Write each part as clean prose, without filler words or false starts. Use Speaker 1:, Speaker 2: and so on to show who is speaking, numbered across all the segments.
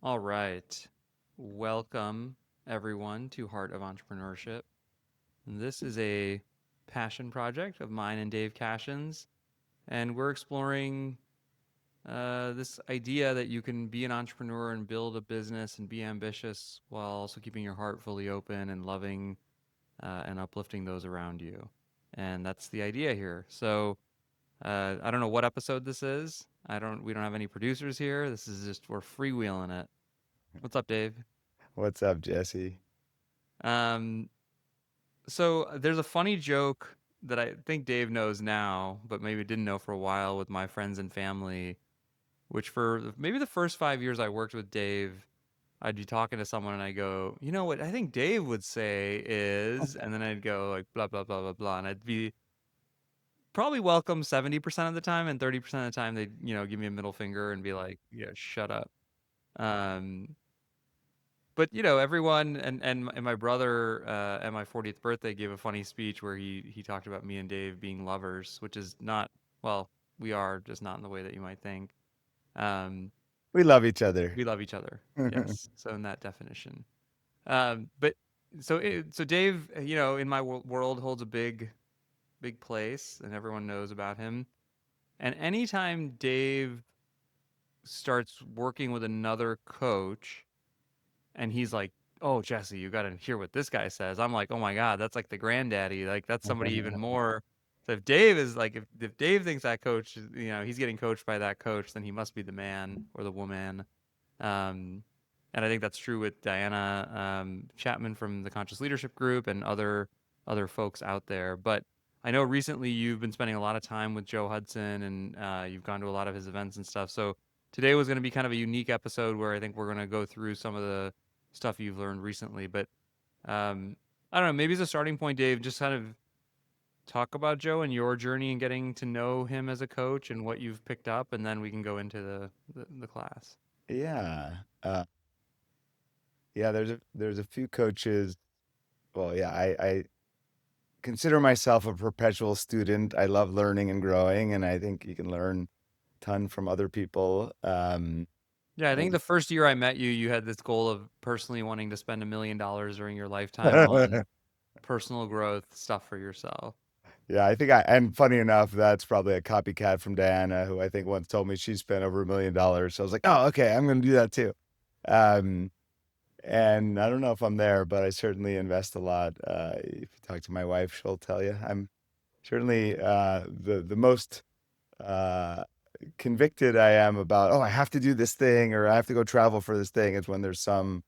Speaker 1: All right. Welcome, everyone, to Heart of Entrepreneurship. This is a passion project of mine and Dave Cashin's, and we're exploring this idea that you can be an entrepreneur and build a business and be ambitious while also keeping your heart fully open and loving and uplifting those around you. And that's the idea here. So I don't know what episode this is. We don't have any producers here. This is just, we're freewheeling it. What's up, Dave?
Speaker 2: What's up, Jesse?
Speaker 1: Um, so there's a funny joke that I think Dave knows now, but maybe didn't know for a while with my friends and family, which for maybe the first 5 years I worked with Dave, I'd be talking to someone and I go, you know what I think Dave would say is, and then I'd go like blah blah blah blah blah, and I'd be probably welcome 70% of the time, and 30% of the time they'd give me a middle finger and be like, yeah, shut up. Um, but everyone and my brother at my 40th birthday gave a funny speech where he talked about me and Dave being lovers, which is not, well, we are, just not in the way that you might think. um
Speaker 2: We love each other.
Speaker 1: we love each other, yes, so in that definition. But so Dave, in my world holds a big place, and everyone knows about him. And anytime Dave starts working with another coach and he's like, "Oh, Jesse, you got to hear what this guy says." I'm like, "Oh my God, that's like the granddaddy. Like that's somebody even more." So if Dave is like, if Dave thinks that coach, he's getting coached by that coach, then he must be the man or the woman. Um, and I think that's true with Diana Chapman from the Conscious Leadership Group and other folks out there. But I know recently you've been spending a lot of time with Joe Hudson, and you've gone to a lot of his events and stuff. So today was going to be kind of a unique episode where I think we're going to go through some of the stuff you've learned recently. But um, I don't know, maybe as a starting point, Dave, just kind of talk about Joe and your journey and getting to know him as a coach and what you've picked up, and then we can go into the class.
Speaker 2: Yeah. Yeah, there's a few coaches. Well, yeah, I consider myself a perpetual student. I love learning and growing, and I think you can learn a ton from other people.
Speaker 1: Yeah, I think
Speaker 2: And
Speaker 1: the first year I met you, you had this goal of personally wanting to spend $1 million during your lifetime on personal growth stuff for yourself.
Speaker 2: yeah, and funny enough, that's probably a copycat from Diana, who I think once told me she spent over $1 million. So I was like, oh, okay, I'm going to do that too. Um, And I don't know if I'm there, but I certainly invest a lot. If you talk to my wife, she'll tell you I'm certainly the most uh, convicted I am about, oh, I have to do this thing or I have to go travel for this thing. It's when there's some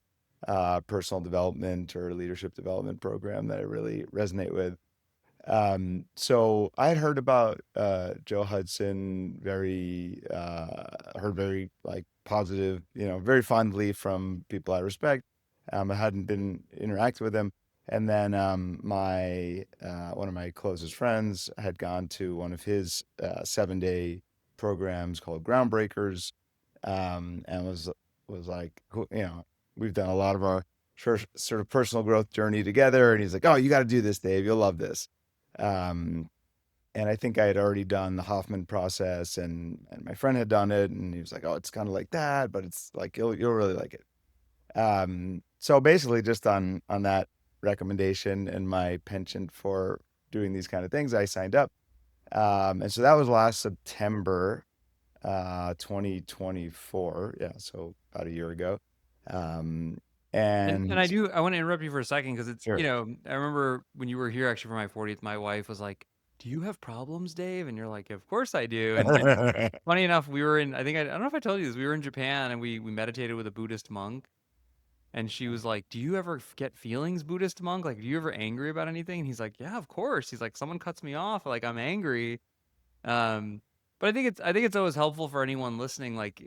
Speaker 2: personal development or leadership development program that I really resonate with. So I had heard about Joe Hudson, heard very like positive, very fondly from people I respect. I hadn't been interacting with him. And then my one of my closest friends had gone to one of his 7-day programs called Groundbreakers, and was like, we've done a lot of our sort of personal growth journey together. And he's like, oh, you got to do this, Dave. You'll love this. Um, and I think I had already done the Hoffman process, and my friend had done it, and he was like, "Oh, it's kind of like that, but it's like you'll really like it." So basically, just on that recommendation and my penchant for doing these kind of things, I signed up. And so that was last September, 2024. Yeah, so about a year ago. Um,
Speaker 1: And
Speaker 2: and
Speaker 1: I want to interrupt you for a second because it's,
Speaker 2: sure.
Speaker 1: I remember when you were here actually for my 40th, my wife was like, "Do you have problems, Dave?" And you're like, "Of course I do." And funny enough, we were in, I don't know if I told you this, we were in Japan and we meditated with a Buddhist monk. And she was like, "Do you ever get feelings, Buddhist monk? Like, do you ever angry about anything?" And he's like, "Yeah, of course." He's like, "Someone cuts me off, like I'm angry." Um, but I think it's always helpful for anyone listening. Like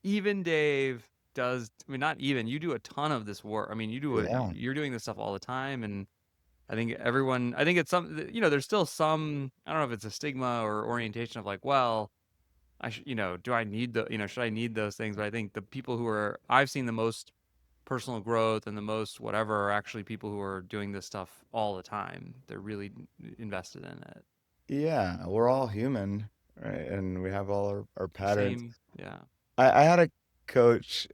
Speaker 1: even Dave does. I mean, not even you do a ton of this work. I mean,
Speaker 2: Yeah.
Speaker 1: you're doing this stuff all the time, and I think everyone. I think it's some. There's still some. I don't know if it's a stigma or orientation of like, well, I should. Do I need the? Should I need those things? But I think the people who are I've seen the most personal growth and the most whatever are actually people who are doing this stuff all the time. They're really invested in it.
Speaker 2: Yeah, we're all human, right? And we have all our patterns.
Speaker 1: Same, yeah.
Speaker 2: I had a coach.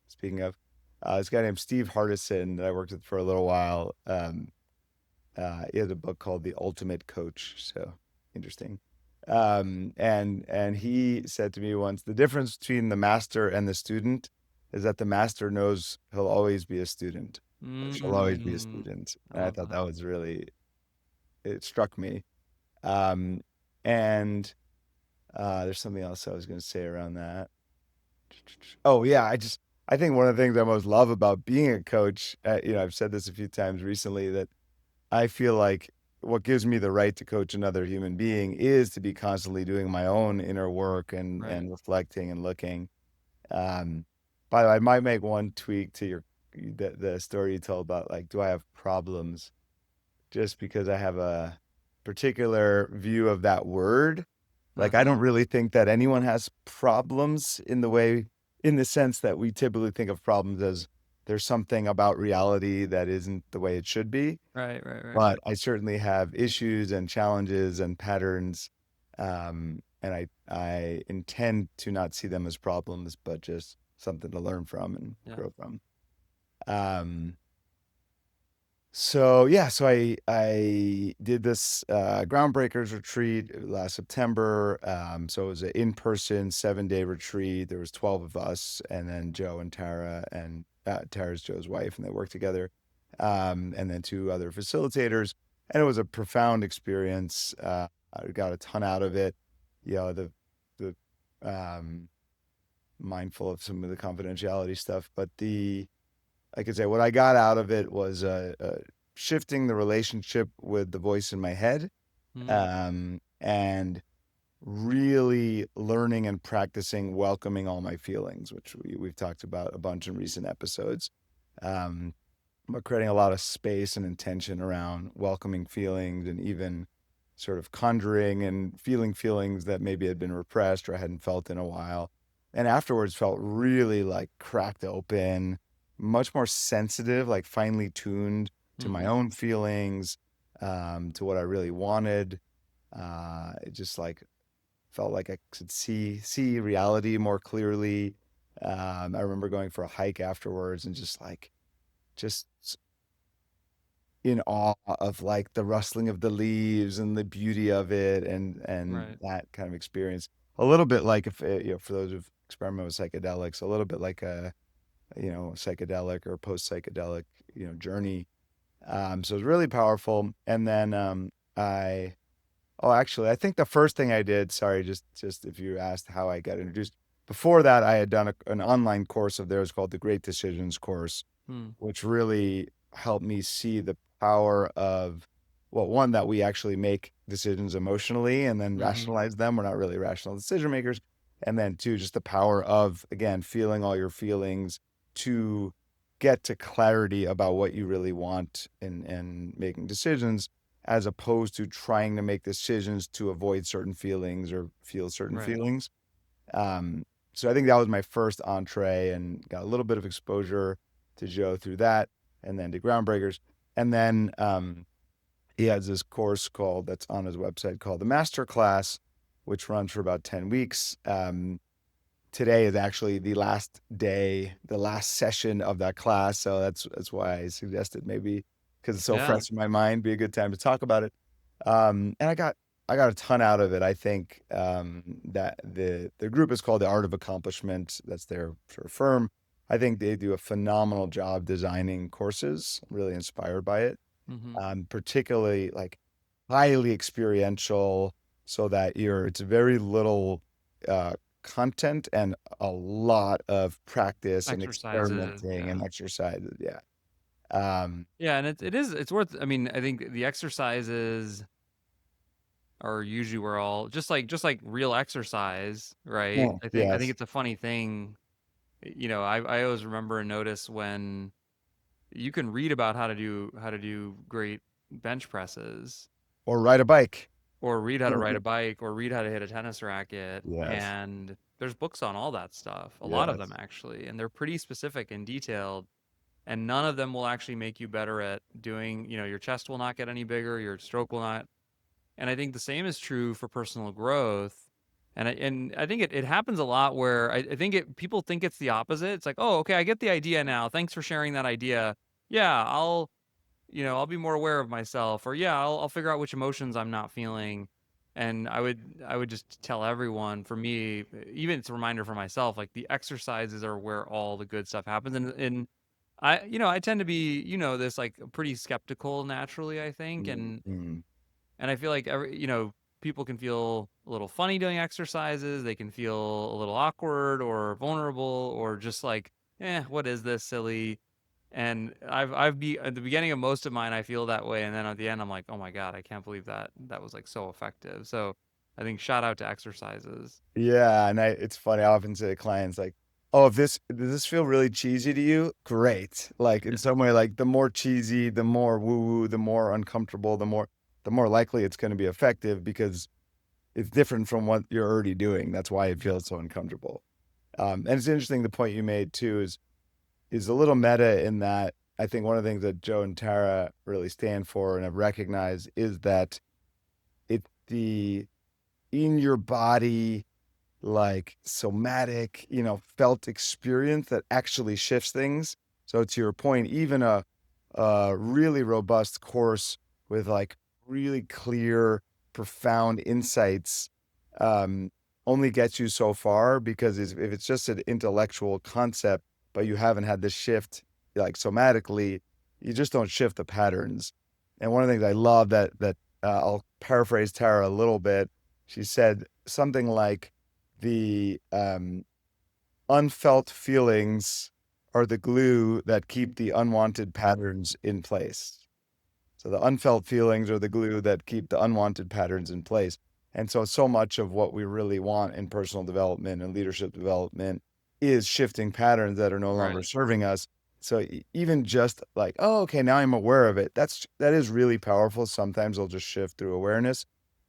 Speaker 2: Speaking of, this guy named Steve Hardison that I worked with for a little while. He has a book called The Ultimate Coach. So interesting. And he said to me once, the difference between the master and the student is that the master knows he'll always be a student, or she'll always be a
Speaker 1: Mm,
Speaker 2: student.
Speaker 1: I
Speaker 2: And I
Speaker 1: love
Speaker 2: thought
Speaker 1: that.
Speaker 2: that was really, it struck me. Um, and there's something else I was going to say around that. Oh yeah, I think one of the things I most love about being a coach, I've said this a few times recently, that I feel like what gives me the right to coach another human being is to be constantly doing my own inner work and
Speaker 1: Right.
Speaker 2: reflecting and looking. Um, by the way, I might make one tweak to the story you told about, like, do I have problems? Just because I have a particular view of that word. Like, I
Speaker 1: Uh-huh.
Speaker 2: don't really think that anyone has problems in the sense that we typically think of problems as there's something about reality that isn't the way it should be.
Speaker 1: Right, right, right.
Speaker 2: But I certainly have issues and challenges and patterns. And I intend to not see them as problems, but just something to learn from and
Speaker 1: Yeah.
Speaker 2: grow from. Um, so yeah, so I did this Groundbreakers retreat last September. So it was an in-person 7-day retreat. There was 12 of us, and then Joe and Tara, and Tara's Joe's wife, and they worked together. And then two other facilitators, and it was a profound experience. I got a ton out of it. You know, the mindful of some of the confidentiality stuff, but the like I could say what I got out of it was shifting the relationship with the voice in my head,
Speaker 1: Mm,
Speaker 2: and really learning and practicing welcoming all my feelings, which we've talked about a bunch in recent episodes. Um, but creating a lot of space and intention around welcoming feelings and even sort of conjuring and feeling feelings that maybe had been repressed or I hadn't felt in a while. And afterwards felt really like cracked open, much more sensitive, like finely tuned to my
Speaker 1: mm-hmm.
Speaker 2: own feelings, to what I really wanted. It just like felt like I could see reality more clearly. I remember going for a hike afterwards and just in awe of like the rustling of the leaves and the beauty of it and
Speaker 1: Right.
Speaker 2: that kind of experience. A little bit like if for those who've experimented with psychedelics, a little bit like a psychedelic or post psychedelic journey. So it's really powerful. And then I oh actually I think the first thing I did, sorry, just if you asked how I got introduced. Before that, I had done an online course of theirs called the Great Decisions course,
Speaker 1: Mm,
Speaker 2: which really helped me see the power of, well, one, that we actually make decisions emotionally and then
Speaker 1: mm-hmm.
Speaker 2: rationalize them. We're not really rational decision makers. And then two, just the power of, again, feeling all your feelings to get to clarity about what you really want and making decisions, as opposed to trying to make decisions to avoid certain feelings or feel certain
Speaker 1: Right.
Speaker 2: feelings. So I think that was my first entree and got a little bit of exposure to Joe through that, and then to Groundbreakers. And then he has this course called that's on his website called the Masterclass, which runs for about 10 weeks. Today is actually the last day, the last session of that class. So that's why I suggested maybe because it's so
Speaker 1: Yeah.
Speaker 2: fresh in my mind, be a good time to talk about it. And I got a ton out of it. I think that the group is called the Art of Accomplishment. That's their sort of firm. I think they do a phenomenal job designing courses. I'm really inspired by it,
Speaker 1: Mm-hmm.
Speaker 2: particularly like highly experiential, so that it's very little uh, content and a lot of practice and
Speaker 1: Exercises.
Speaker 2: experimenting
Speaker 1: Yeah.
Speaker 2: and exercises. Yeah. Um,
Speaker 1: Yeah, and it's worth. I mean, I think the exercises are usually where all just like real exercise, right?
Speaker 2: yeah.
Speaker 1: I think
Speaker 2: Yes.
Speaker 1: it's a funny thing. I always remember and notice when you can read about how to do great bench presses,
Speaker 2: Or ride a bike.
Speaker 1: or read how to ride a bike, or read how to hit a tennis racket,
Speaker 2: Yes.
Speaker 1: and there's books on all that stuff, a lot of them
Speaker 2: Yes.
Speaker 1: actually, and they're pretty specific and detailed, and none of them will actually make you better at doing, your chest will not get any bigger, your stroke will not. And I think the same is true for personal growth. And I think it happens a lot where I think people think it's the opposite. It's like, oh, okay, I get the idea now. Thanks for sharing that idea. Yeah, I'll be more aware of myself, or yeah, I'll figure out which emotions I'm not feeling. And I would just tell everyone, for me, even it's a reminder for myself, like the exercises are where all the good stuff happens. And I tend to be, this like pretty skeptical naturally, I think.
Speaker 2: Mm-hmm.
Speaker 1: And I feel like people can feel a little funny doing exercises. They can feel a little awkward or vulnerable or just like, what is this silly? And I've be at the beginning of most of mine, I feel that way, and then at the end, I'm like, oh my god, I can't believe that was like so effective. So I think shout out to exercises.
Speaker 2: Yeah, and it's funny. I often say to clients like, "Oh, if this does this feel really cheesy to you? Great. Like in
Speaker 1: Yeah,
Speaker 2: some way, like the more cheesy, the more woo-woo, the more uncomfortable, the more likely it's going to be effective because it's different from what you're already doing. That's why it feels so uncomfortable. And it's interesting the point you made too is a little meta in that I think one of the things that Joe and Tara really stand for and have recognized is that it's the in your body like somatic, felt experience that actually shifts things. So to your point, even a really robust course with like really clear, profound insights um, only gets you so far because if it's just an intellectual concept, but you haven't had the shift like somatically, you just don't shift the patterns. And one of the things I love that I'll paraphrase Tara a little bit. She said something like the unfelt feelings are the glue that keep the unwanted patterns in place. So the unfelt feelings are the glue that keep the unwanted patterns in place. And so much of what we really want in personal development and leadership development is shifting patterns that are no longer
Speaker 1: right,
Speaker 2: serving us. So even just like, oh, okay, now I'm aware of it. That is really powerful. Sometimes it'll just shift through awareness.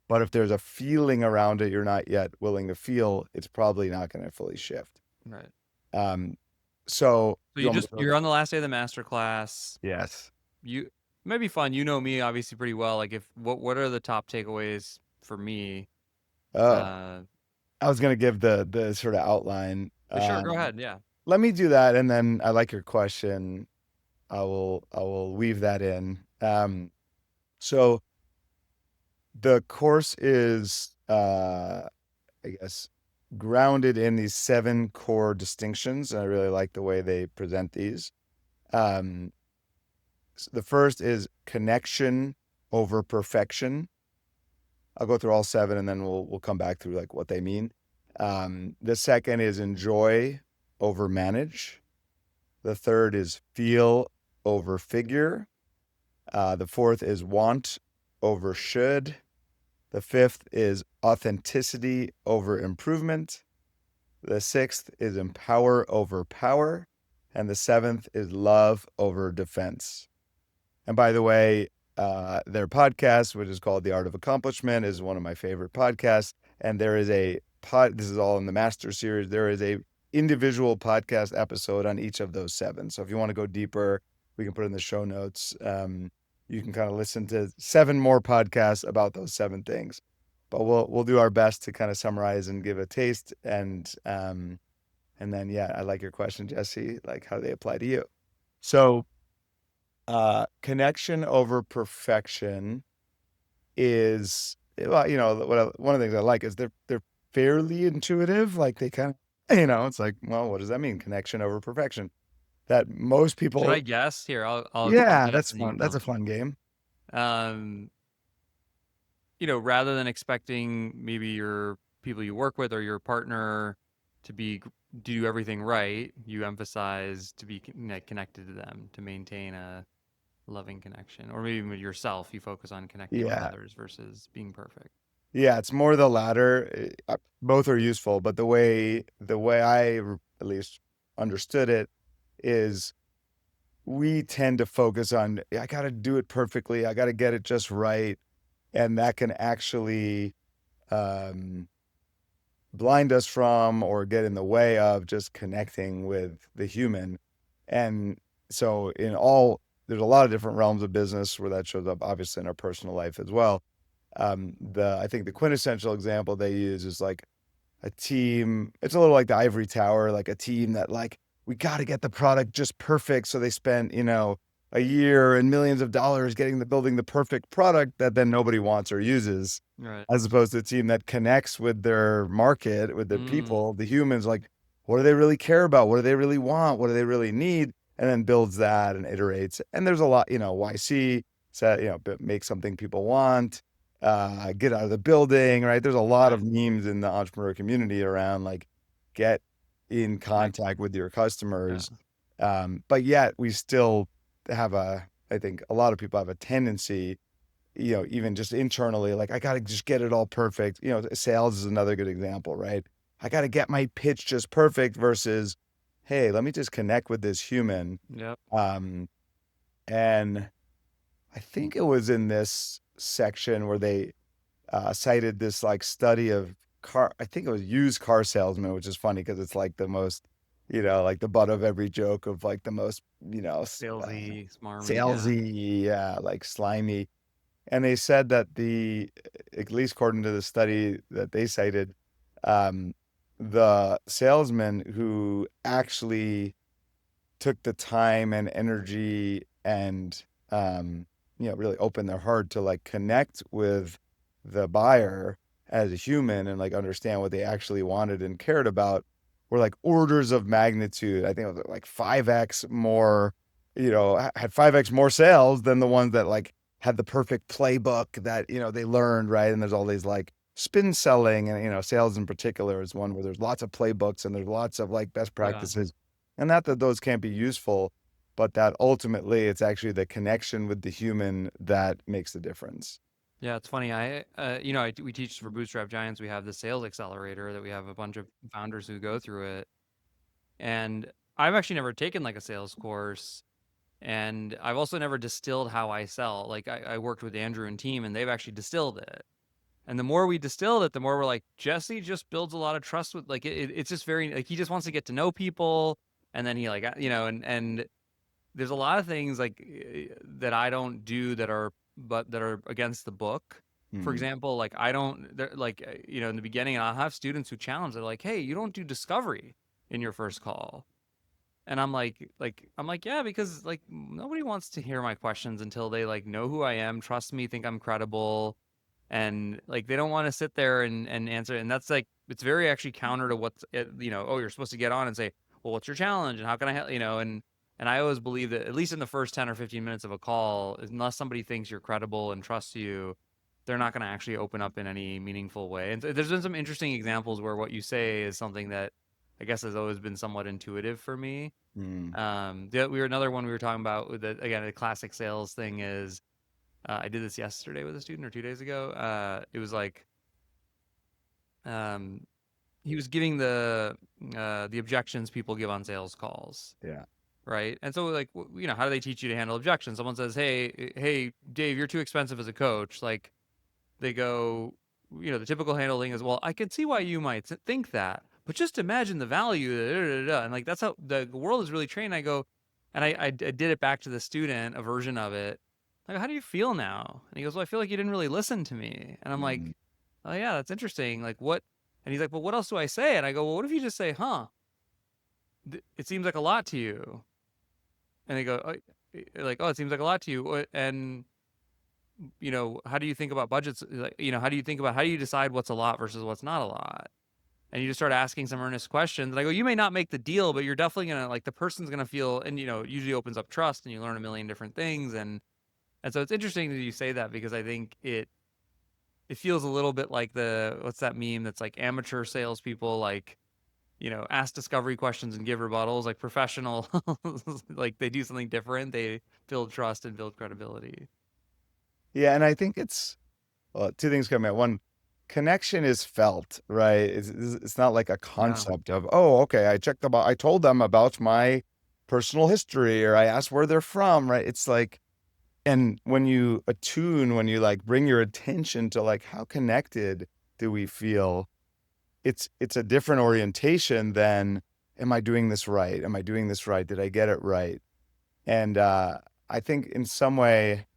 Speaker 2: But if there's a feeling around it you're not yet willing to feel, it's probably not going to fully shift.
Speaker 1: right.
Speaker 2: Um, so
Speaker 1: So
Speaker 2: you want me to
Speaker 1: you're on the last day of the master class.
Speaker 2: Yes.
Speaker 1: You it might be fun. You know me obviously pretty well. Like, if what are the top takeaways for me?
Speaker 2: Oh,
Speaker 1: Uh,
Speaker 2: I was gonna give the sort of outline.
Speaker 1: sure, go ahead. Yeah.
Speaker 2: Let me do that, and then I like your question. I will weave that in. So the course is, I guess, grounded in these seven core distinctions, and I really like the way they present these. Um, the first is connection over perfection. I'll go through all seven, and then we'll come back through like what they mean. The second is enjoy over manage. The third is feel over figure. The fourth is want over should. The fifth is authenticity over improvement. The sixth is empower over power. And the seventh is love over defense. And by the way, their podcast, which is called The Art of Accomplishment, is one of my favorite podcasts. And there is this is all in the Master series. There is a individual podcast episode on each of those seven. So if you want to go deeper, we can put it in the show notes. You can kind of listen to seven more podcasts about those seven things. But we'll do our best to kind of summarize and give a taste. And then yeah, I like your question, Jesse, like how they apply to you. So connection over perfection is well, one of the things I like is they're fairly intuitive. Like they kind of, it's like, well, what does that mean? Connection over perfection. That most
Speaker 1: Should
Speaker 2: people,
Speaker 1: I guess here? I'll
Speaker 2: yeah,
Speaker 1: guess
Speaker 2: that's
Speaker 1: and you
Speaker 2: fun.
Speaker 1: can
Speaker 2: That's
Speaker 1: tell
Speaker 2: a fun game.
Speaker 1: me. Rather than expecting maybe your people you work with or your partner to do everything right, you emphasize to be connected to them to maintain a loving connection, or maybe with yourself, you focus on connecting with
Speaker 2: Yeah,
Speaker 1: others versus being perfect.
Speaker 2: yeah, it's more the latter. Both are useful, but the way at least understood it is we tend to focus on, I got to do it perfectly. I got to get it just right. And that can actually um, blind us from or get in the way of just connecting with the human. And so, there's a lot of different realms of business where that shows up, obviously, in our personal life as well. I think the quintessential example they use is like a team. It's a little like the ivory tower, like a team that like we got to get the product just perfect. So they spent, a year and millions of dollars getting the building the perfect product that then nobody wants or uses,
Speaker 1: Right.
Speaker 2: as opposed to a team that connects with their market, with their
Speaker 1: Mm.
Speaker 2: people, the humans, like what do they really care about? What do they really want? What do they really need? And then builds that and iterates. And there's a lot, YC said, make something people want, get out of the building, right? There's a lot
Speaker 1: Right.
Speaker 2: of memes in the entrepreneur community around like get in
Speaker 1: Connect.
Speaker 2: contact with your
Speaker 1: Yeah.
Speaker 2: customers. But yet we still have I think a lot of people have a tendency, even just internally, like I got to just get it all perfect. Sales is another good example, right? I got to get my pitch just perfect versus, hey, let me just connect with this human.
Speaker 1: Yep.
Speaker 2: Um, and I think it was in this section where they cited this like study of I think it was used car salesman, which is funny because it's like the most, like the butt of every joke of like the most,
Speaker 1: Salesy, smarmy. Yeah.
Speaker 2: salesy, like slimy. And they said that at least according to the study that they cited, um, the salesman who actually took the time and energy and really opened their heart to like connect with the buyer as a human and like understand what they actually wanted and cared about were like orders of magnitude. I think it was like 5x more, had 5x more sales than the ones that like had the perfect playbook that, they learned, right? And there's all these like spin selling and, sales in particular is one where there's lots of playbooks and there's lots of like best
Speaker 1: Yeah.
Speaker 2: practices. And not that those can't be useful, but that ultimately it's actually the connection with the human that makes the difference.
Speaker 1: Yeah, it's funny. We teach for Bootstrap Giants. We have the sales accelerator that we have a bunch of founders who go through it. And I've actually never taken like a sales course. And I've also never distilled how I sell. Like I worked with Andrew and team, and they've actually distilled it. And the more we distilled it, the more we're like, Jesse just builds a lot of trust with like it's just very like he just wants to get to know people. And then he like and there's a lot of things like that I don't do that are against the book. For
Speaker 2: Mm,
Speaker 1: example, like I don't like in the beginning, I'll have students who challenge. They're like, "Hey, you don't do discovery in your first call," and I'm like, yeah, because like nobody wants to hear my questions until they like know who I am, trust me, think I'm credible, and like they don't want to sit there and answer. And that's like it's very actually counter to what's oh, you're supposed to get on and say, well, what's your challenge and how can I help, and I always believe that at least in the first 10 or 15 minutes of a call, unless somebody thinks you're credible and trusts you, they're not going to actually open up in any meaningful way. And there's been some interesting examples where what you say is something that I guess has always been somewhat intuitive for me.
Speaker 2: mm,
Speaker 1: We were another one we were talking about with the, again, the classic sales thing is I did this yesterday with a student or 2 days ago. It was like um, he was giving the objections people give on sales calls,
Speaker 2: yeah.
Speaker 1: right? And so like how do they teach you to handle objections? Someone says, hey, Dave, you're too expensive as a coach. Like they go, the typical handling is, well, I can see why you might think that, but just imagine the value, da, da, da, da. And like that's how the world is really trained. I go, and I did it back to the student, a version of it. Like, how do you feel now? And he goes, well, I feel like you didn't really listen to me. And I'm
Speaker 2: Mm,
Speaker 1: like, oh yeah, that's interesting. Like what? And he's like, well, what else do I say? And I go, well, what if you just say, huh? It seems like a lot to you. And they go, oh, like, oh, it seems like a lot to you. And how do you think about budgets? Like, how do you think about how do you decide what's a lot versus what's not a lot? And you just start asking some earnest questions. And I go, you may not make the deal, but you're definitely gonna like the person's gonna feel, and it usually opens up trust, and you learn a million different things. And so it's interesting that you say that because I think it feels a little bit like the what's that meme that's like amateur salespeople like ask discovery questions and give rebuttals like professional like they do something different. They build trust and build credibility.
Speaker 2: yeah. And I think it's, well, two things come in. One, connection is felt, right? It's not like a
Speaker 1: Yeah.
Speaker 2: concept of, oh, okay, I told them about my personal history or I asked where they're from, right? It's like, and when you like bring your attention to like how connected do we feel, it's a different orientation than, am I doing this right? Am I doing this right? Did I get it right? And I think in some way,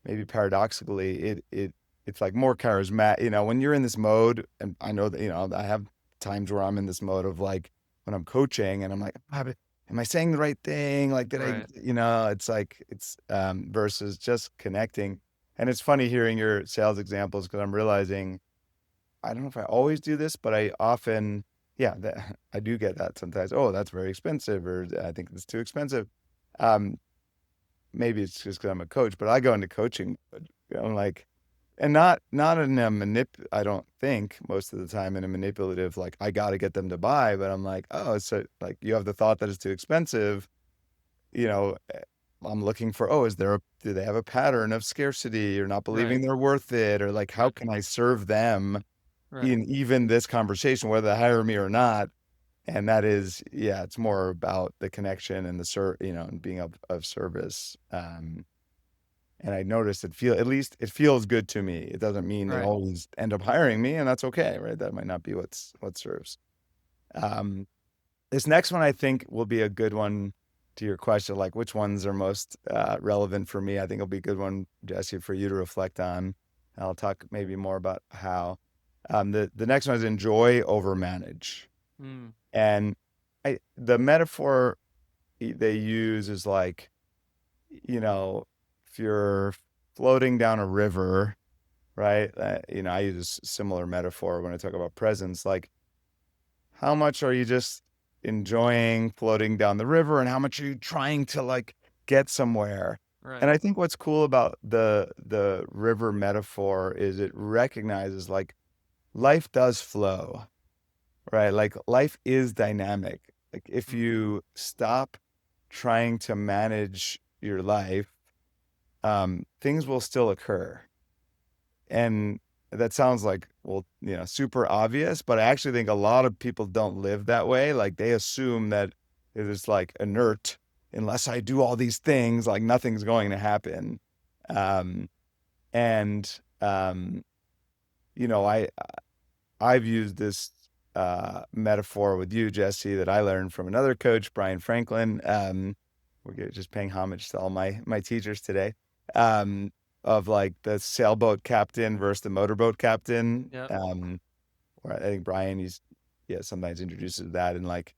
Speaker 2: maybe paradoxically, it's like more charismatic. When you're in this mode, and I know that I have times where I'm in this mode of like when I'm coaching and I'm like, am I saying the right thing? Like, did I,
Speaker 1: Right.
Speaker 2: it's like, versus just connecting. And it's funny hearing your sales examples because I'm realizing, I don't know if I always do this, but I often, yeah, I do get that sometimes. Oh, that's very expensive, or I think it's too expensive. Um, Maybe it's just because I'm a coach, but I go into coaching, I'm like, and not in a I don't think most of the time in a manipulative, like I got to get them to buy, but I'm like, oh, so like you have the thought that it's too expensive, you know, I'm looking for, oh, do they have a pattern of scarcity or not
Speaker 1: Right.
Speaker 2: believing they're worth it? Or like, how
Speaker 1: Right.
Speaker 2: can I serve them
Speaker 1: Right.
Speaker 2: in even this conversation, whether they hire me or not? And that is, yeah, it's more about the connection and and being of service. And I noticed at least it feels good to me. It doesn't mean they
Speaker 1: Right.
Speaker 2: always end up hiring me, and that's okay, right? That might not be what serves. Um, this next one I think will be a good one to your question, like which ones are most relevant for me. I think it'll be a good one, Jesse, for you to reflect on. I'll talk maybe more about how. The next one is enjoy over manage,
Speaker 1: Mm.
Speaker 2: and the metaphor they use is like, you know, if you're floating down a river, right? I use a similar metaphor when I talk about presence. Like, how much are you just enjoying floating down the river, and how much are you trying to like get somewhere? And
Speaker 1: Right.
Speaker 2: I think what's cool about the river metaphor is it recognizes like life does flow, right? Like life is dynamic. Like if
Speaker 1: Mm.
Speaker 2: you stop trying to manage your life, things will still occur. And that sounds like, well, super obvious, but I actually think a lot of people don't live that way. Like they assume that it is like inert. Unless I do all these things, like nothing's going to happen. Um, and you know, I I've used this metaphor with you, Jesse, that I learned from another coach, Brian Franklin. We're just paying homage to all my teachers today. Um, of like the sailboat captain versus the motorboat captain.
Speaker 1: Yep.
Speaker 2: Where I think Brian sometimes introduces that and like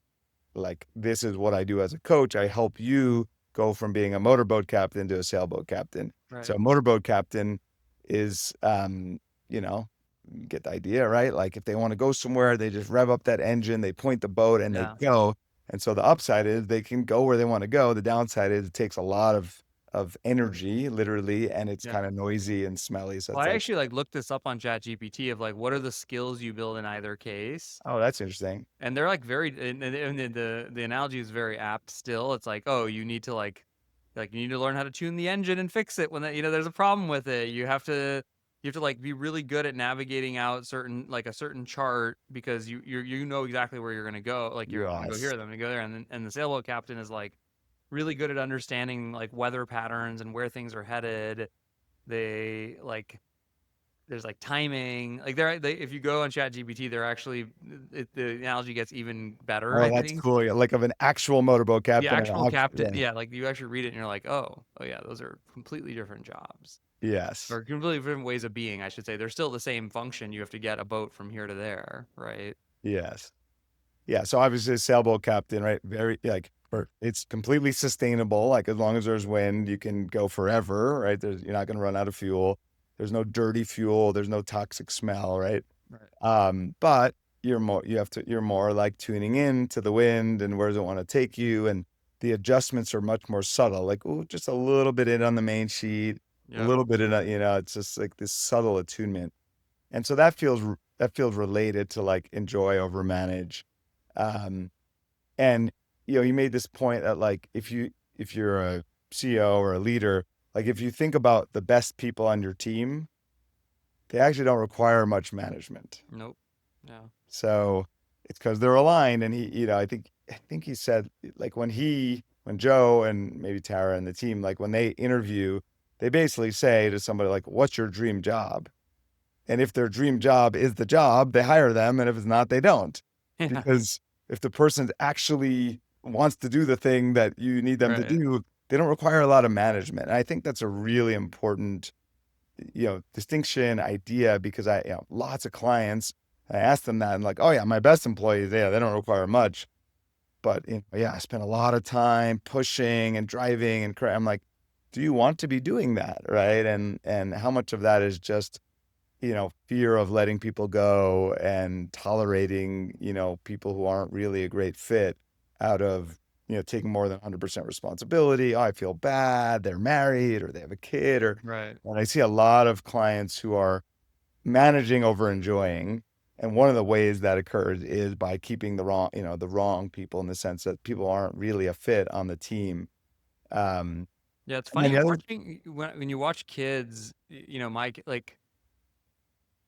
Speaker 2: this is what I do as a coach. I help you go from being a motorboat captain to a sailboat captain. So
Speaker 1: Right.
Speaker 2: a motorboat captain is you know, you get the idea, right? Like if they want to go somewhere, they just rev up that engine, they point the boat and they
Speaker 1: Yeah.
Speaker 2: go. And so the upside is they can go where they want to go. The downside is it takes a lot of energy, literally, and it's
Speaker 1: Yeah.
Speaker 2: kind of noisy and smelly. So
Speaker 1: Well,
Speaker 2: it's
Speaker 1: I
Speaker 2: like,
Speaker 1: actually like looked this up on ChatGPT of like what are the skills you build in either case,
Speaker 2: oh, that's interesting.
Speaker 1: and they're like very and the analogy is very apt still. It's like, oh, you need to like you need to learn how to tune the engine and fix it when that there's a problem with it. You have to like be really good at navigating out a certain chart because you know exactly where you're gonna go. Like you're gonna go here,
Speaker 2: Yes.
Speaker 1: then gonna go there, and the sailboat captain is like really good at understanding like weather patterns and where things are headed. They like there's like timing. Like if you go on ChatGPT, they're actually the analogy gets even better,
Speaker 2: Oh,
Speaker 1: I
Speaker 2: that's
Speaker 1: think.
Speaker 2: cool. Yeah, like of an actual motorboat
Speaker 1: The
Speaker 2: captain and
Speaker 1: actual captain,
Speaker 2: yeah.
Speaker 1: yeah, like you actually read it and you're like, oh yeah, those are completely different jobs
Speaker 2: Yes.
Speaker 1: or completely different ways of being, I should say. They're still the same function. You have to get a boat from here to there, right?
Speaker 2: Yes. Yeah. So obviously a sailboat captain, right? Very like it's completely sustainable. Like as long as there's wind, you can go forever, right? You're not going to run out of fuel. There's no dirty fuel. There's no toxic smell, right?
Speaker 1: Right.
Speaker 2: But you're more like tuning in to the wind and where does it want to take you. And the adjustments are much more subtle, like, oh, just a little bit in on the main sheet, a
Speaker 1: Yep.
Speaker 2: little bit in, it's just like this subtle attunement. And so that feels related to like enjoy over manage. Um, and you made this point that like if you're a CEO or a leader, like if you think about the best people on your team, they actually don't require much management.
Speaker 1: Nope. No.
Speaker 2: So it's because they're aligned. And I think he said like when Joe and maybe Tara and the team, like when they interview, they basically say to somebody like, what's your dream job? And if their dream job is the job, they hire them. And if it's not, they don't.
Speaker 1: Yeah.
Speaker 2: Because if the person actually wants to do the thing that you need them to
Speaker 1: Right.
Speaker 2: do, they don't require a lot of management. And I think that's a really important, distinction idea because lots of clients I asked them that and like, oh yeah, my best employees, yeah, they don't require much. But yeah, I spent a lot of time pushing and driving and I'm like, do you want to be doing that? Right. And how much of that is just, fear of letting people go and tolerating, people who aren't really a great fit out of, taking more than 100% responsibility. Oh, I feel bad. They're married or they have a kid
Speaker 1: Right.
Speaker 2: and I see a lot of clients who are managing over enjoying. And one of the ways that occurs is by keeping the wrong people in the sense that people aren't really a fit on the team. Um,
Speaker 1: Yeah, it's
Speaker 2: and then
Speaker 1: funny
Speaker 2: the other,
Speaker 1: watching when you watch kids, like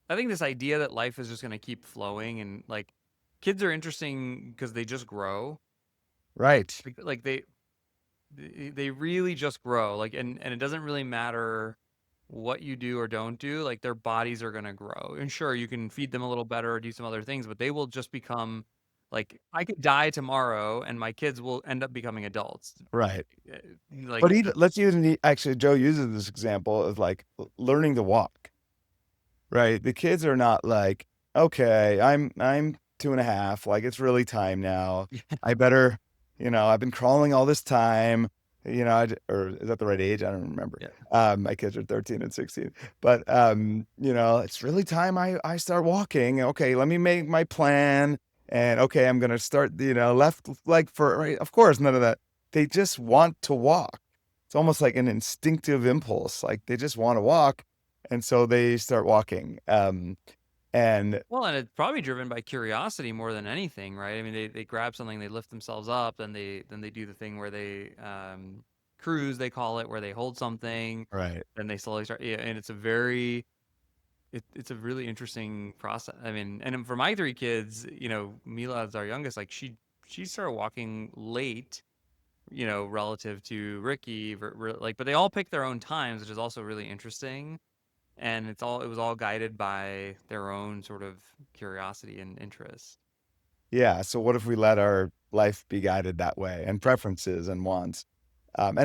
Speaker 1: I think this idea that life is just going to keep flowing and like kids are interesting because they just grow.
Speaker 2: right,
Speaker 1: Like they really just grow. Like and it doesn't really matter what you do or don't do, like their bodies are going to grow. And sure, you can feed them a little better or do some other things, but they will just become like I could die tomorrow and my kids will end up becoming adults.
Speaker 2: right.
Speaker 1: Uh, Like
Speaker 2: But even let's use actually Joe uses this example of like learning to walk. Right. The kids are not like, okay, I'm 2.5. Like it's really time now. I better, I've been crawling all this time. Or is that the right age? I don't remember.
Speaker 1: yeah.
Speaker 2: My kids are 13 and 16. But it's really time I start walking. Okay, let me make my plan. And okay, I'm gonna start, left leg for right. Of course, none of that. They just want to walk. It's almost like an instinctive impulse. Like they just want to walk and so they start walking. And
Speaker 1: Well, and it's probably driven by curiosity more than anything, right? I mean, they grab something, they lift themselves up, then they do the thing where they cruise, they call it, where they hold something,
Speaker 2: right.
Speaker 1: then they slowly start. Yeah, and it's a really interesting process. I mean, and for my three kids, Mila is our youngest. Like she started walking late, relative to Ricky. Like, but they all pick their own times, which is also really interesting. And it was all guided by their own sort of curiosity and interest.
Speaker 2: Yeah. So what if we let our life be guided that way and preferences and wants? And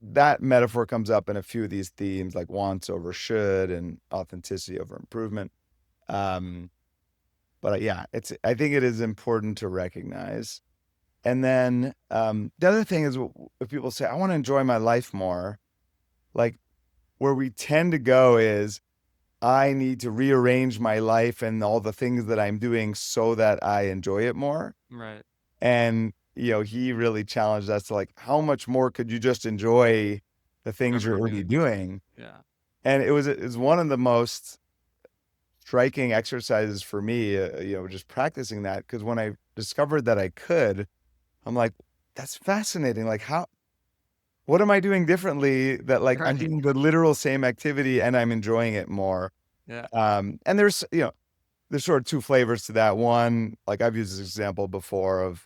Speaker 2: that metaphor comes up in a few of these themes like wants over should and authenticity over improvement. Um, but yeah, I think it is important to recognize. And then the other thing is if people say, I want to enjoy my life more, like where we tend to go is I need to rearrange my life and all the things that I'm doing so that I enjoy it more.
Speaker 1: Right.
Speaker 2: And, he really challenged us to like, how much more could you just enjoy the things
Speaker 1: Whatever
Speaker 2: you're
Speaker 1: you're
Speaker 2: already
Speaker 1: doing.
Speaker 2: doing?
Speaker 1: Yeah.
Speaker 2: And it was one of the most striking exercises for me, just practicing that. Cause when I discovered that I could, I'm like, that's fascinating. Like, what am I doing differently that like I'm
Speaker 1: Right.
Speaker 2: doing the literal same activity and I'm enjoying it more?
Speaker 1: Yeah.
Speaker 2: And there's sort of two flavors to that. One, like I've used this example before of,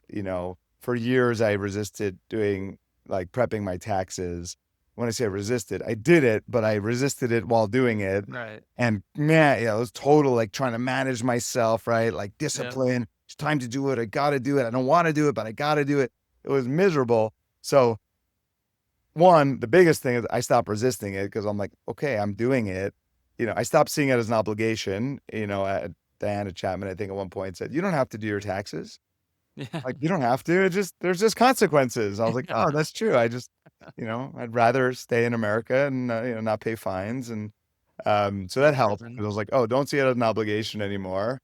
Speaker 2: for years I resisted doing like prepping my taxes. When I say resisted, I did it, but I resisted it while doing it.
Speaker 1: Right.
Speaker 2: And man, it was total like trying to manage myself, right? Like
Speaker 1: Yep.
Speaker 2: discipline. It's time to do it. I got to do it. I don't want to do it, but I got to do it. It was miserable. So one, the biggest thing is I stopped resisting it because I'm like, okay, I'm doing it. I stopped seeing it as an obligation. Diana Chapman, I think at one point said, you don't have to do your taxes.
Speaker 1: Yeah.
Speaker 2: Like, you don't have to. There's just consequences. I was like,
Speaker 1: Yeah.
Speaker 2: oh, that's true. I'd rather stay in America and, not pay fines. And so that
Speaker 1: That's
Speaker 2: helped
Speaker 1: different.
Speaker 2: because I was like, oh, don't see it as an obligation anymore.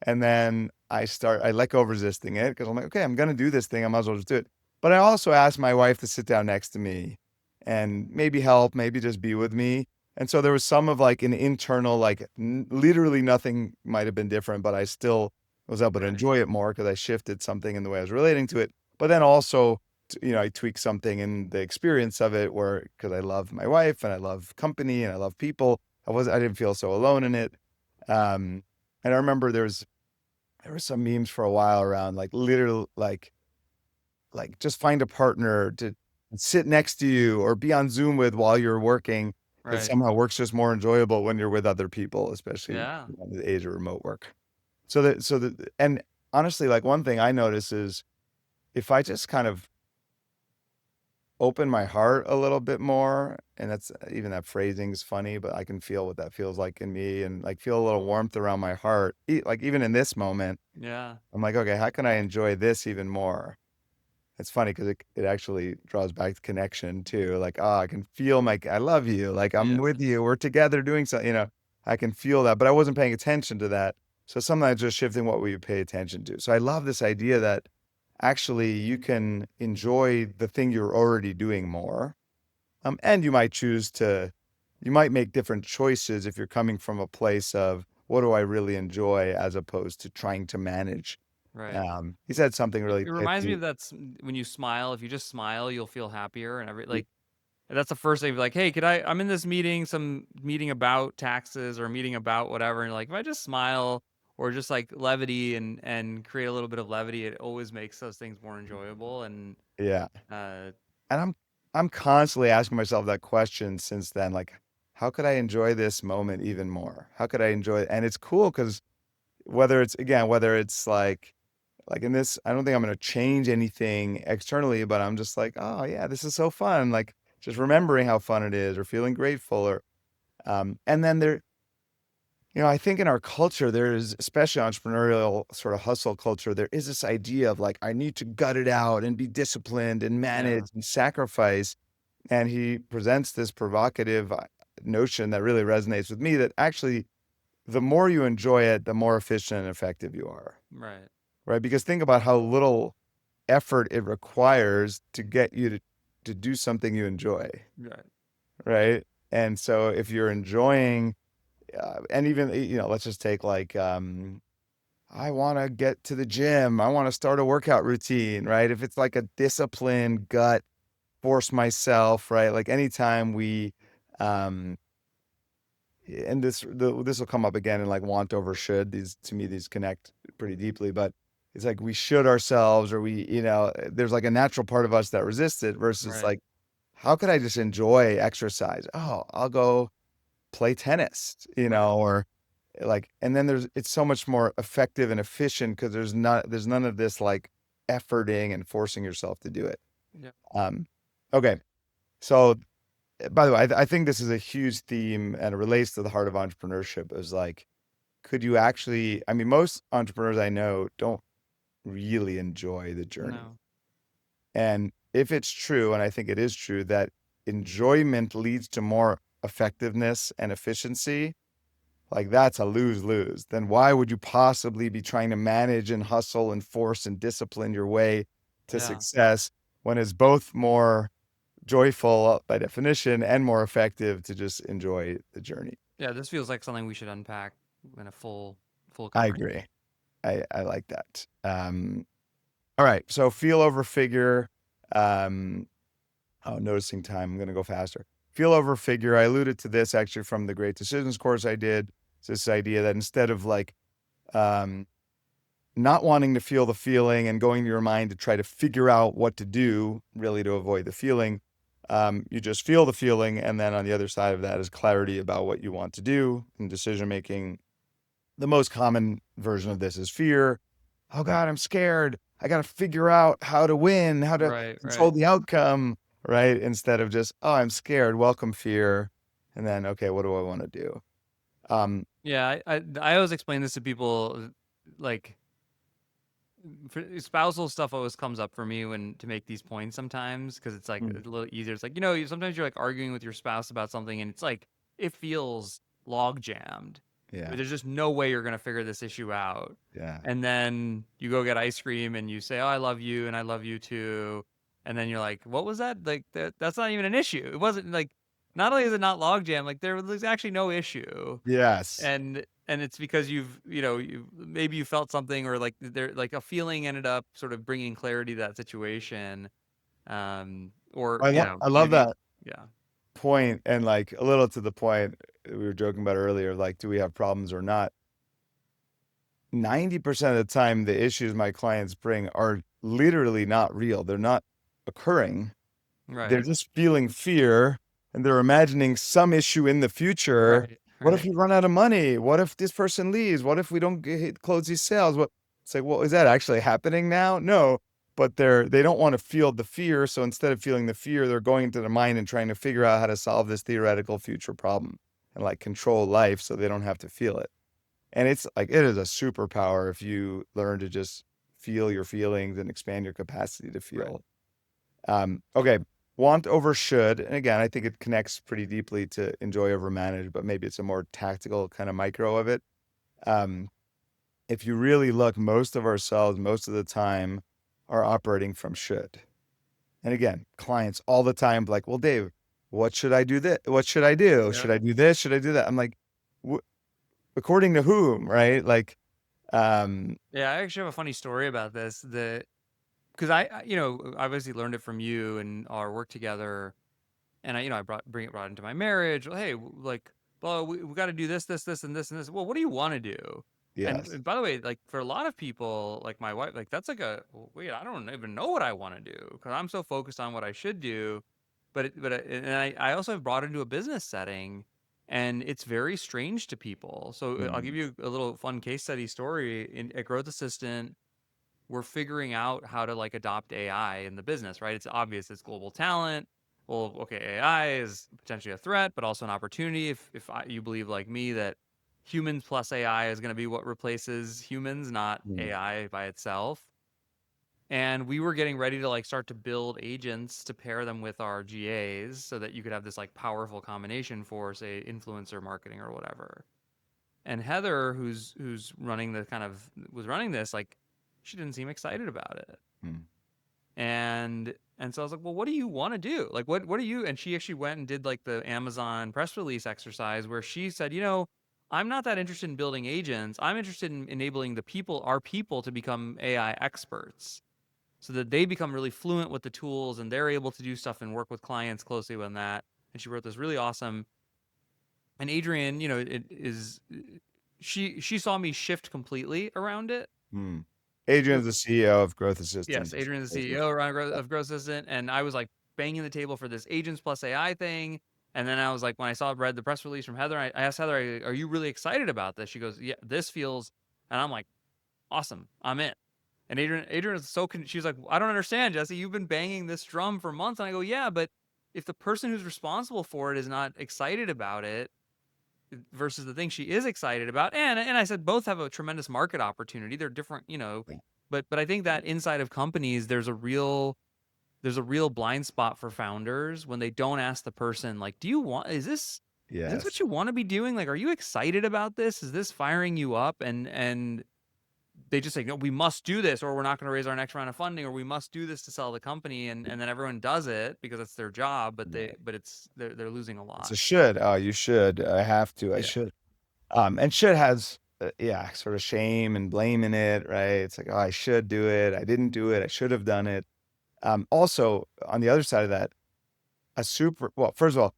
Speaker 2: And then I let go of resisting it because I'm like, okay, I'm going to do this thing. I might as well just do it. But I also asked my wife to sit down next to me and maybe help, maybe just be with me. And so there was some of like an internal, like literally nothing might have been different, but I still was able to
Speaker 1: Right.
Speaker 2: enjoy it more because I shifted something in the way I was relating to it. But then also, I tweaked something in the experience of it where, because I love my wife and I love company and I love people, I didn't feel so alone in it. Um, and I remember there were some memes for a while around like literal like just find a partner to sit next to you or be on Zoom with while you're working because
Speaker 1: Right.
Speaker 2: somehow work's just more enjoyable when you're with other people, especially
Speaker 1: Yeah.
Speaker 2: in the age of remote work. And honestly, like one thing I notice is if I just kind of open my heart a little bit more. And that's even that phrasing is funny, but I can feel what that feels like in me and like feel a little warmth around my heart. Like even in this moment,
Speaker 1: Yeah.
Speaker 2: I'm like, okay, how can I enjoy this even more? It's funny because it actually draws back to connection too. Like, oh, I can feel I love you. Like I'm
Speaker 1: Yeah.
Speaker 2: with you. We're together doing something, I can feel that, but I wasn't paying attention to that. So sometimes just shifting what we pay attention to. So I love this idea that actually you can enjoy the thing you're already doing more. And you might make different choices if you're coming from a place of what do I really enjoy as opposed to trying to manage.
Speaker 1: Right.
Speaker 2: He said something
Speaker 1: It
Speaker 2: really
Speaker 1: reminds me
Speaker 2: pithy.
Speaker 1: of when you smile. If you just smile, you'll feel happier, and that's the first thing. Like, hey, I'm in this meeting, some meeting about taxes or meeting about whatever, and like if I just smile or just like levity and create a little bit of levity, it always makes those things more enjoyable. And
Speaker 2: Yeah.
Speaker 1: uh,
Speaker 2: And I'm constantly asking myself that question since then, like, how could I enjoy this moment even more? How could I enjoy it? And it's cool because whether it's like in this, I don't think I'm gonna change anything externally, but I'm just like, oh yeah, this is so fun. Like just remembering how fun it is or feeling grateful or and then I think in our culture, there's especially entrepreneurial sort of hustle culture, there is this idea of like, I need to gut it out and be disciplined and
Speaker 1: yeah,
Speaker 2: manage and sacrifice. And he presents this provocative notion that really resonates with me that actually, the more you enjoy it, the more efficient and effective you are,
Speaker 1: right,
Speaker 2: right? Because think about how little effort it requires to get you to do something you enjoy,
Speaker 1: right,
Speaker 2: right? And so if you're enjoying, and even, let's just take like, I want to get to the gym. I want to start a workout routine, right? If it's like a discipline, gut, force myself, right? Like anytime um, and this will come up again in like want over should. These to me, these connect pretty deeply, but it's like we should ourselves, or there's like a natural part of us that resists it versus
Speaker 1: right.
Speaker 2: like, how could I just enjoy exercise? Oh, I'll go play tennis,
Speaker 1: Right.
Speaker 2: or like, and then it's so much more effective and efficient because there's none of this like efforting and forcing yourself to do it.
Speaker 1: Yeah.
Speaker 2: Um, okay. So by the way, I think this is a huge theme and it relates to the heart of entrepreneurship is like, could you actually, I mean, most entrepreneurs I know don't really enjoy the journey.
Speaker 1: No.
Speaker 2: And if it's true, and I think it is true, that enjoyment leads to more effectiveness and efficiency, like that's a lose-lose. Then why would you possibly be trying to manage and hustle and force and discipline your way to
Speaker 1: Yeah.
Speaker 2: success when it's both more joyful by definition and more effective to just enjoy the journey?
Speaker 1: Yeah. This feels like something we should unpack in a full
Speaker 2: I
Speaker 1: conversation.
Speaker 2: agree. I like that. All right. So feel over figure. Um, oh, noticing time. I'm going to go faster. Feel over figure. I alluded to this actually from the Great Decisions course I did. It's this idea that instead of like, um, not wanting to feel the feeling and going to your mind to try to figure out what to do, really to avoid the feeling. You just feel the feeling. And then on the other side of that is clarity about what you want to do and decision making. The most common version of this is fear. Oh God, I'm scared. I got to figure out how to win, how to
Speaker 1: Right.
Speaker 2: control
Speaker 1: Right.
Speaker 2: the outcome, right? Instead of just, oh, I'm scared, welcome fear. And then, okay, what do I want to do? Um,
Speaker 1: Yeah. I always explain this to people, like spousal stuff always comes up for me when to make these points sometimes because it's like a
Speaker 2: mm,
Speaker 1: little easier. It's like sometimes you're like arguing with your spouse about something and it's like it feels log jammed.
Speaker 2: yeah,
Speaker 1: There's just no way you're gonna figure this issue out.
Speaker 2: yeah.
Speaker 1: And then you go get ice cream and you say, "Oh, I love you and I love you too." And then you're like, "What was that? Like that's not even an issue. It wasn't like not only is it not log jam, like there's actually no issue."
Speaker 2: Yes.
Speaker 1: And it's because you maybe you felt something or like there like a feeling ended up sort of bringing clarity to that situation or
Speaker 2: I love
Speaker 1: maybe
Speaker 2: that
Speaker 1: yeah.
Speaker 2: point. And like a little to the point we were joking about earlier, like, do we have problems or not? 90% of the time, the issues my clients bring are literally not real. They're not occurring. They're
Speaker 1: Right.
Speaker 2: just feeling fear and they're imagining some issue in the future.
Speaker 1: Right.
Speaker 2: What if
Speaker 1: Right.
Speaker 2: we run out of money? What if this person leaves? What if we don't close these sales? It's like, well, is that actually happening now? No. but they don't want to feel the fear. So instead of feeling the fear, they're going into the mind and trying to figure out how to solve this theoretical future problem and like control life so they don't have to feel it. And it's like it is a superpower if you learn to just feel your feelings and expand your capacity to
Speaker 1: Right.
Speaker 2: feel. Okay, want over should, and again, I think it connects pretty deeply to enjoy over manage, but maybe it's a more tactical kind of micro of it. Um, if you really look, most of ourselves, most of the time, are operating from should. And again, clients all the time like, well, Dave, what should I do? This? What should I do?
Speaker 1: Yeah.
Speaker 2: Should I do this? Should I do that? I'm like, according to whom, right? Like, um,
Speaker 1: Yeah, I actually have a funny story about this. Because you know, obviously learned it from you and our work together, and I brought into my marriage. Well, hey, like, well, we got to do this, this, this, and this, and this. Well, what do you want to do?
Speaker 2: yes.
Speaker 1: And by the way, like for a lot of people, like my wife, like that's like wait, I don't even know what I want to do because I'm so focused on what I should do. And I also have brought into a business setting, and it's very strange to people. So I'll give
Speaker 2: Mm,
Speaker 1: you a little fun case study story. At Growth Assistant, we're figuring out how to like adopt AI in the business, right? It's obvious it's global talent. Well, okay, AI is potentially a threat, but also an opportunity. You believe like me that humans plus AI is going to be what replaces humans, not
Speaker 2: mm,
Speaker 1: AI by itself. And we were getting ready to like start to build agents to pair them with our GAs so that you could have this like powerful combination for say influencer marketing or whatever. And Heather, who's running the kind of was running this, like she didn't seem excited about it.
Speaker 2: mm,
Speaker 1: And so I was like, well, what do you want to do? Like what do you and she actually went and did like the Amazon press release exercise where she said, I'm not that interested in building agents. I'm interested in enabling our people to become AI experts so that they become really fluent with the tools and they're able to do stuff and work with clients closely on that. And she wrote this really awesome. And Adrian, it is she saw me shift completely around it.
Speaker 2: mm.
Speaker 1: You know,
Speaker 2: Adrian's the CEO of Growth
Speaker 1: yes,
Speaker 2: Assistant. Just
Speaker 1: Adrian's
Speaker 2: in
Speaker 1: the
Speaker 2: case you
Speaker 1: CEO around of Growth Assistant, and I was like banging the table for this agents plus AI thing. And then I was like, when I read the press release from Heather, I asked Heather, "Are you really excited about this?" She goes, "Yeah, this feels," and I'm like, "Awesome, I'm in." And Adrian is she was like, "I don't understand, Jesse. You've been banging this drum for months." And I go, "Yeah, but if the person who's responsible for it is not excited about it, versus the thing she is excited about. And I said both have a tremendous market opportunity. They're different,
Speaker 2: Yeah.
Speaker 1: but I think that inside of companies there's a real blind spot for founders when they don't ask the person like, do you want is this what
Speaker 2: Yes.
Speaker 1: you want to be doing? Like, are you excited about this? Is this firing you up? And they just say, no, we must do this, or we're not going to raise our next round of funding, or we must do this to sell the company, and then everyone does it because it's their job, but
Speaker 2: Right.
Speaker 1: they're losing a
Speaker 2: It's
Speaker 1: lot.
Speaker 2: a should. Oh, you should. I have to. I
Speaker 1: Yeah.
Speaker 2: should. And should has, yeah, sort of shame and blame in it, right? It's like, oh, I should do it. I didn't do it. I should have done it. Also, on the other side of that, well, first of all,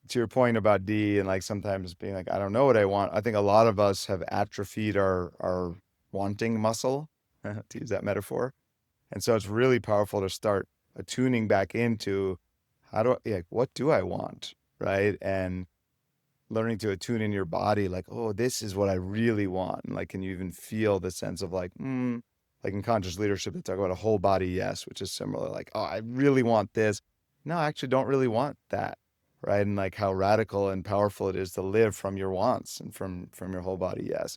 Speaker 2: to your point about D and like sometimes being like, I don't know what I want. I think a lot of us have atrophied our wanting muscle, to use that metaphor. And so it's really powerful to start attuning back into like, what do I want? Right. And learning to attune in your body, like, oh, this is what I really want. And like, can you even feel the sense of like in conscious leadership, they talk about a whole body yes, which is similar. Like, oh, I really want this. No, I actually don't really want that. Right. And like how radical and powerful it is to live from your wants and from your whole body yes.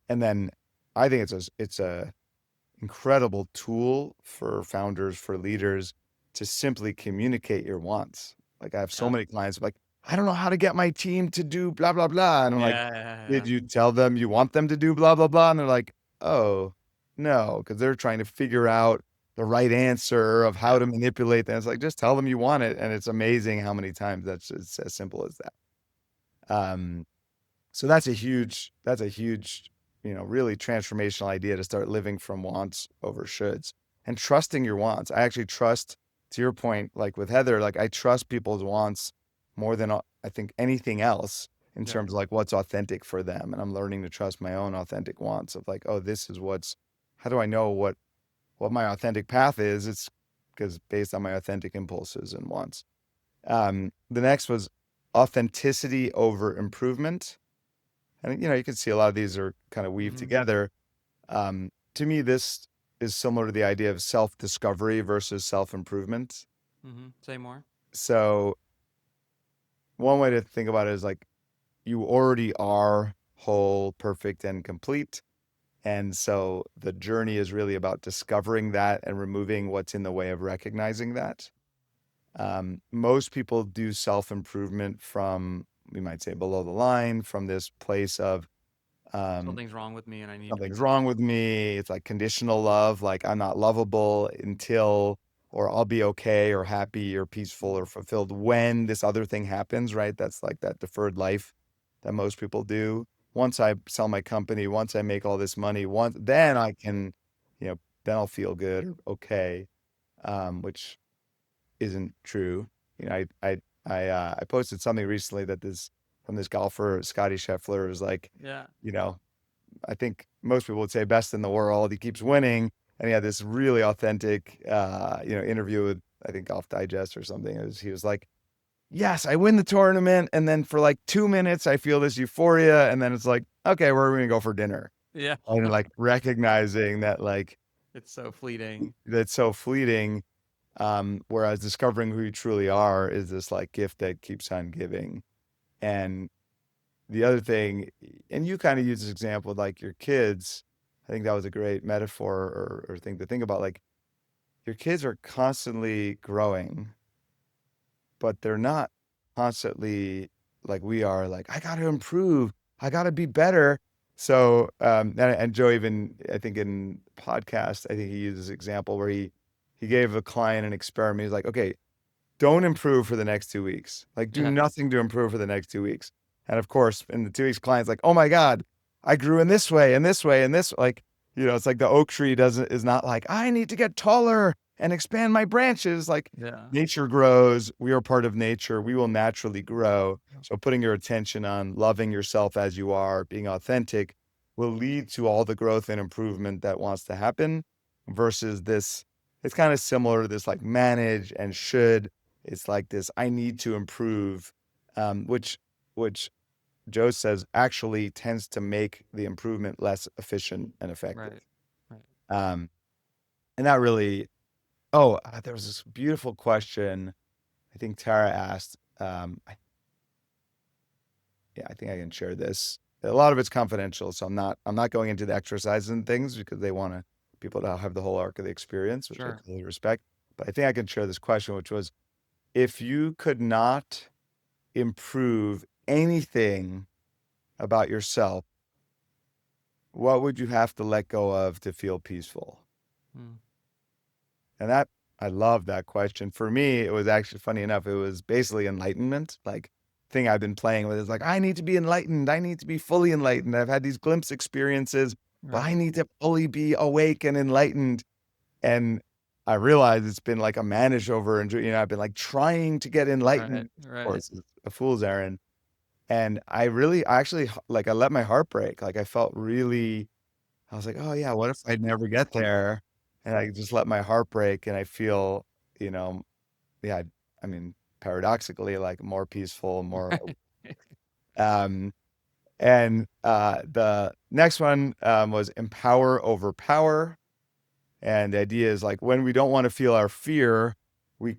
Speaker 2: And then I think it's a incredible tool for founders, for leaders to simply communicate your wants. Like I have so
Speaker 1: Yeah.
Speaker 2: many clients like, I don't know how to get my team to do blah, blah, blah. And I'm like,
Speaker 1: Yeah. Yeah.
Speaker 2: did
Speaker 1: Yeah.
Speaker 2: you tell them you want them to do blah, blah, blah? And they're like, oh, no, because they're trying to figure out the right answer of how
Speaker 1: Yeah.
Speaker 2: to manipulate them. It's like, just tell them you want it. And it's amazing how many times it's as simple as that. Um, so that's a huge, really transformational idea to start living from wants over shoulds and trusting your wants. I actually trust, to your point, like with Heather, like I trust people's wants more than I think anything else in
Speaker 1: Yeah.
Speaker 2: terms of like what's authentic for them. And I'm learning to trust my own authentic wants of like, oh, this is how do I know what my authentic path is? It's because based on my authentic impulses and wants. The next was authenticity over improvement. And you can see a lot of these are kind of weaved
Speaker 1: Hmm.
Speaker 2: together. To me, this is similar to the idea of self-discovery versus self-improvement.
Speaker 1: Say more.
Speaker 2: So one way to think about it is like you already are whole, perfect, and complete. And so the journey is really about discovering that and removing what's in the way of recognizing that. Most people do self-improvement from, we might say, below the line, from this place of um,
Speaker 1: Something's wrong with me and I need to
Speaker 2: something's
Speaker 1: fix
Speaker 2: wrong
Speaker 1: it.
Speaker 2: with me. It's like conditional love, like I'm not lovable until, or I'll be okay or happy or peaceful
Speaker 1: Mm,
Speaker 2: or fulfilled when this other thing happens, right? That's like that deferred life that most people do. Once I sell my company, once I make all this money, once then
Speaker 1: right.
Speaker 2: I can, you know, then I'll feel good or okay, which isn't true. You know, I posted something recently that this from this golfer, Scotty Scheffler, is like,
Speaker 1: Yeah.
Speaker 2: you know, I think most people would say best in the world. He keeps winning, and he had this really authentic, interview with I think Golf Digest or something. He was like, "Yes, I win the tournament, and then for like 2 minutes, I feel this euphoria, and then it's like, okay, where are we gonna go for dinner?"
Speaker 1: Yeah.
Speaker 2: And like recognizing that, like
Speaker 1: It's so fleeting.
Speaker 2: that's so fleeting. Whereas discovering who you truly are is this like gift that keeps on giving. And the other thing, and you kind of use this example with like your kids. I think that was a great metaphor or thing to think about. Like your kids are constantly growing, but they're not constantly like we are, like, I got to improve, I got to be better. So, and Joe, even I think in podcast, I think he used this example where he gave a client an experiment. He's like, okay, don't improve for the next 2 weeks. Like, do
Speaker 1: Yeah.
Speaker 2: nothing to improve for the next 2 weeks. And of course, in the 2 weeks, client's like, oh my God, I grew in this way and this way and this. Like, it's like the oak tree is not like, I need to get taller and expand my branches. Like,
Speaker 1: Yeah.
Speaker 2: nature grows. We are part of nature. We will naturally grow. So, putting your attention on loving yourself as you are, being authentic, will lead to all the growth and improvement that wants to happen versus this. It's kind of similar to this like manage and should. It's like this, I need to improve, which Joe says actually tends to make the improvement less efficient and effective.
Speaker 1: Right. Right.
Speaker 2: Um, and there was this beautiful question I think Tara asked. Yeah, I think I can share this. A lot of it's confidential, so I'm not going into the exercises and things because they want people to have the whole arc of the experience, which I
Speaker 1: Sure.
Speaker 2: totally respect. But I think I can share this question, which was, if you could not improve anything about yourself, what would you have to let go of to feel peaceful?
Speaker 1: Mm.
Speaker 2: And I love that question. For me, it was actually funny enough, it was basically enlightenment. Like thing I've been playing with is like, I need to be enlightened. I need to be fully enlightened. I've had these glimpse experiences, but I
Speaker 1: Right.
Speaker 2: need to fully be awake and enlightened. And I realized it's been like a managed over and I've been like trying to get
Speaker 1: Right.
Speaker 2: enlightened. Of
Speaker 1: Right.
Speaker 2: course, it's a fool's errand. And I actually like I let my heart break. Like I felt really, I was like, oh yeah, what if I'd never get there? And I just let my heart break and I feel, you know, yeah, I mean, paradoxically, like more peaceful, more um the next one was empower over power. And the idea is like when we don't want to feel our fear, we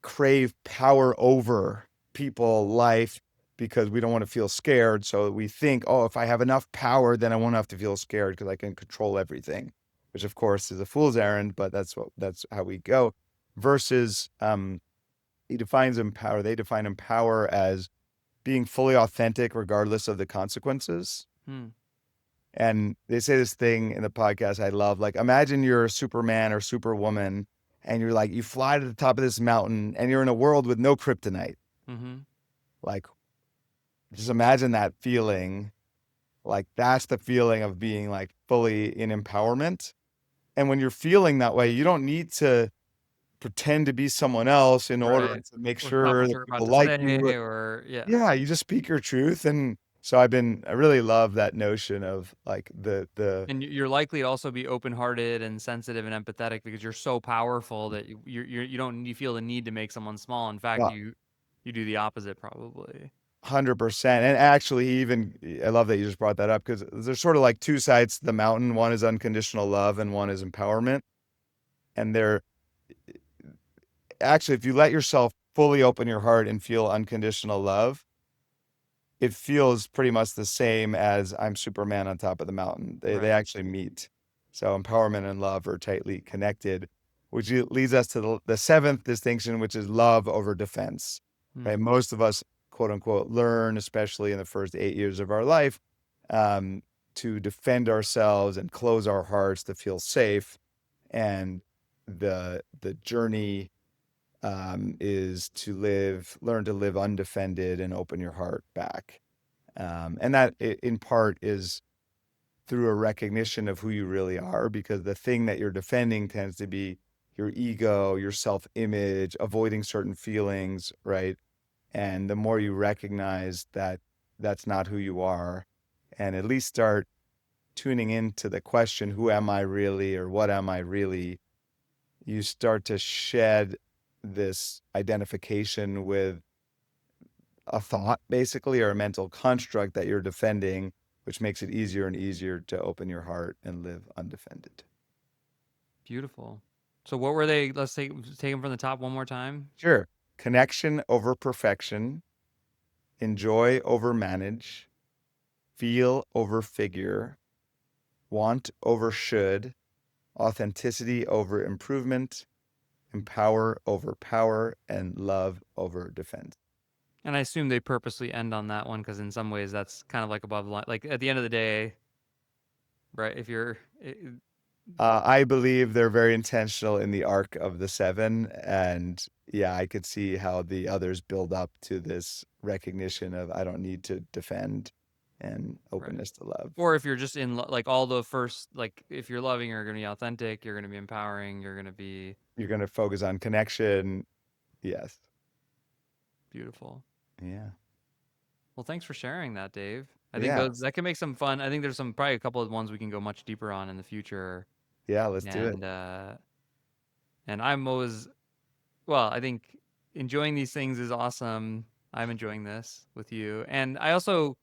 Speaker 2: crave power over people, life, because we don't want to feel scared. So we think, oh, if I have enough power, then I won't have to feel scared because I can control everything, which of course is a fool's errand, but that's how we go. Versus they define empower as being fully authentic regardless of the consequences.
Speaker 1: Hmm.
Speaker 2: And they say this thing in the podcast I love, like, imagine you're Superman or Superwoman, and you're like, you fly to the top of this mountain, and you're in a world with no kryptonite.
Speaker 1: Mm-hmm.
Speaker 2: Like, just imagine that feeling. Like, that's the feeling of being like fully in empowerment. And when you're feeling that way, you don't need to pretend to be someone else in order
Speaker 1: Right.
Speaker 2: to make
Speaker 1: Or stop
Speaker 2: sure
Speaker 1: what
Speaker 2: that
Speaker 1: you're about
Speaker 2: people
Speaker 1: to
Speaker 2: like
Speaker 1: say,
Speaker 2: you.
Speaker 1: or yeah.
Speaker 2: Yeah, you just speak your truth. And so I really love that notion of like the
Speaker 1: And you're likely to also be open-hearted and sensitive and empathetic because you're so powerful that you don't you feel the need to make someone small. In fact,
Speaker 2: uh,
Speaker 1: you do the opposite probably.
Speaker 2: 100%. And actually, I love that you just brought that up because there's sort of like two sides to the mountain. One is unconditional love and one is empowerment. And they're actually, if you let yourself fully open your heart and feel unconditional love, it feels pretty much the same as I'm Superman on top of the mountain. They
Speaker 1: Right.
Speaker 2: actually meet. So empowerment and love are tightly connected, which leads us to the seventh distinction, which is love over defense.
Speaker 1: Hmm.
Speaker 2: Right? Most of us, quote unquote, learn, especially in the first 8 years of our life, um, to defend ourselves and close our hearts to feel safe. And the journey is to learn to live undefended and open your heart back. And that in part is through a recognition of who you really are, because the thing that you're defending tends to be your ego, your self-image, avoiding certain feelings, right? And the more you recognize that that's not who you are, and at least start tuning into the question, who am I really, or what am I really, you start to shed this identification with a thought, basically, or a mental construct that you're defending, which makes it easier and easier to open your heart and live undefended.
Speaker 1: Beautiful. So what were they? Let's take them from the top one more time.
Speaker 2: Sure. Connection over perfection, enjoy over manage, feel over figure, want over should, authenticity over improvement, empower over power, and love over defense.
Speaker 1: And I assume they purposely end on that one because in some ways that's kind of like above the line. Like at the end of the day, right? If you're,
Speaker 2: I believe they're very intentional in the arc of the seven. And yeah, I could see how the others build up to this recognition of I don't need to defend and
Speaker 1: right.
Speaker 2: openness to love.
Speaker 1: Or if you're just in like all the first, like if you're loving, you're gonna be authentic, you're gonna be empowering, you're gonna be
Speaker 2: You're going to focus on connection. Yes.
Speaker 1: beautiful.
Speaker 2: Yeah.
Speaker 1: Well, thanks for sharing that, Dave. I think
Speaker 2: Yeah.
Speaker 1: those that can make some fun. I think there's some probably a couple of ones we can go much deeper on in the future.
Speaker 2: Yeah. Let's do it.
Speaker 1: And I'm always well, I think enjoying these things is awesome. I'm enjoying this with you. And I also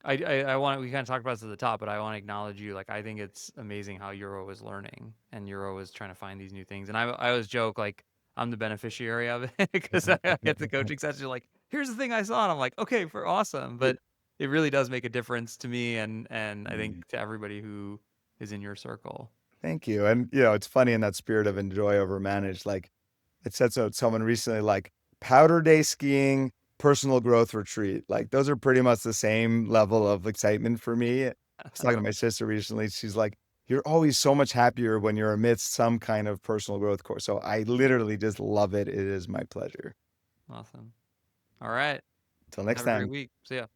Speaker 1: I want we kind of talked about this at the top, but I want to acknowledge you. Like I think it's amazing how you're always learning and you're always trying to find these new things. And I always joke like I'm the beneficiary of it because I get the coaching session like here's the thing I saw and I'm like okay for awesome, but it really does make a difference to me and I think
Speaker 2: Mm.
Speaker 1: to everybody who is in your circle.
Speaker 2: Thank you. And, it's funny in that spirit of enjoy over manage. Like, it said so someone recently, like powder day skiing, personal growth retreat. Like those are pretty much the same level of excitement for me. I was talking to my sister recently. She's like, you're always so much happier when you're amidst some kind of personal growth course. So I literally just love it. It is my pleasure.
Speaker 1: Awesome. All right.
Speaker 2: Till next
Speaker 1: Have a great
Speaker 2: time.
Speaker 1: week. See ya.